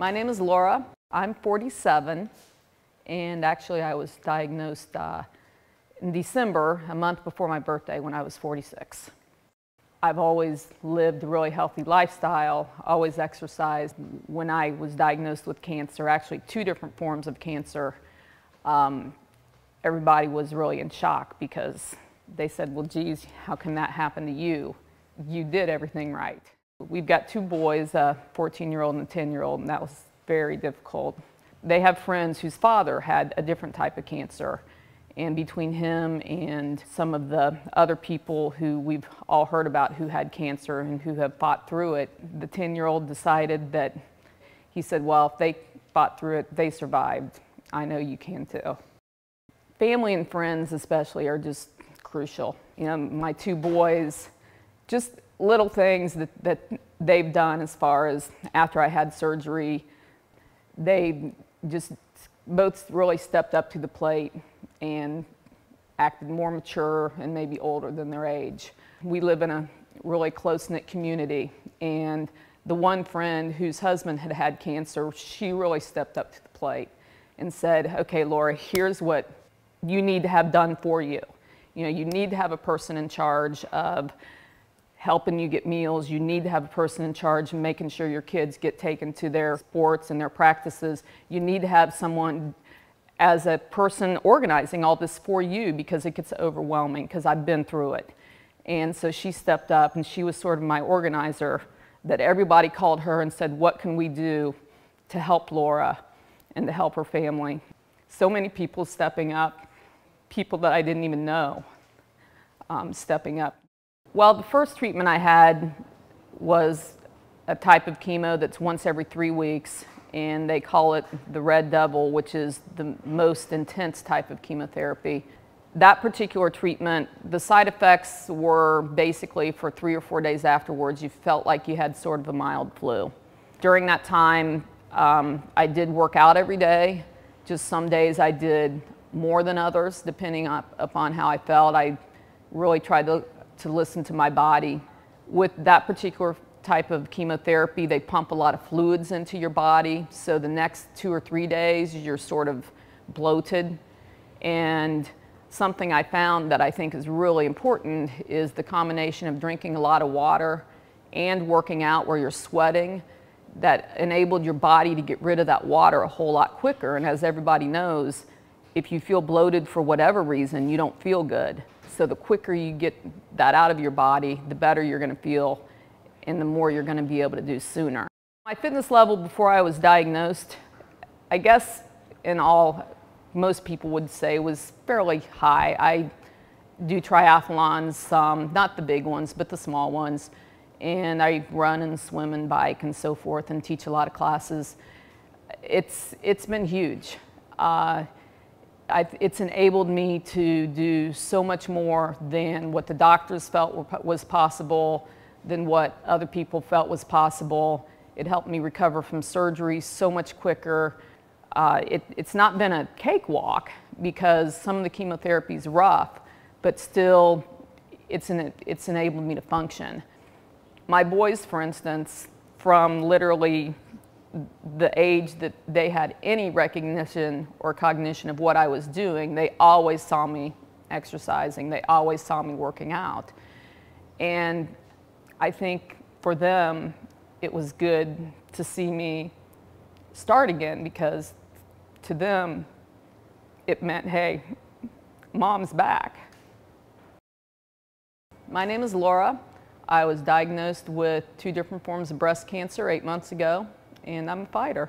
My name is Laura. I'm 47, and actually I was diagnosed in December, a month before my birthday, when I was 46. I've always lived a really healthy lifestyle, always exercised. When I was diagnosed with cancer, actually 2 different forms of cancer, everybody was really in shock because they said, well, geez, how can that happen to you? You did everything right. We've got 2 boys, a 14-year-old and a 10-year-old, and that was very difficult. They have friends whose father had a different type of cancer, and between him and some of the other people who we've all heard about who had cancer and who have fought through it, the 10-year-old decided that, he said, well, if they fought through it, they survived. I know you can too. Family and friends especially are just crucial. You know, my 2 boys, just little things that they've done as far as after I had surgery, they just both really stepped up to the plate and acted more mature and maybe older than their age. We live in a really close-knit community, and the one friend whose husband had had cancer, she really stepped up to the plate and said, okay, Laura, here's what you need to have done for you. You know, you need to have a person in charge of helping you get meals. You need to have a person in charge of making sure your kids get taken to their sports and their practices. You need to have someone as a person organizing all this for you because it gets overwhelming, because I've been through it. And so she stepped up, and she was sort of my organizer, that everybody called her and said, what can we do to help Laura and to help her family? So many people stepping up, people that I didn't even know stepping up. Well, the first treatment I had was a type of chemo that's once every 3 weeks, and they call it the Red Devil, which is the most intense type of chemotherapy. That particular treatment, the side effects were basically for 3 or 4 days afterwards, you felt like you had sort of a mild flu. During that time, I did work out every day. Just some days I did more than others, depending upon how I felt. I really tried to listen to my body. With that particular type of chemotherapy, they pump a lot of fluids into your body, so the next 2 or 3 days you're sort of bloated. And something I found that I think is really important is the combination of drinking a lot of water and working out where you're sweating. That enabled your body to get rid of that water a whole lot quicker. And as everybody knows, if you feel bloated for whatever reason, you don't feel good. So the quicker you get that out of your body, the better you're going to feel, and the more you're going to be able to do sooner. My fitness level before I was diagnosed, I guess most people would say, was fairly high. I do triathlons, not the big ones, but the small ones. And I run and swim and bike and so forth and teach a lot of classes. It's been huge. It's enabled me to do so much more than what the doctors felt was possible, than what other people felt was possible. It helped me recover from surgery so much quicker. It's not been a cakewalk because some of the chemotherapy is rough, but still it's enabled me to function. My boys, for instance, from literally the age that they had any recognition or cognition of what I was doing, they always saw me exercising. They always saw me working out. And I think for them, it was good to see me start again, because to them, it meant, hey, Mom's back. My name is Laura. I was diagnosed with 2 different forms of breast cancer 8 months ago, and I'm a fighter.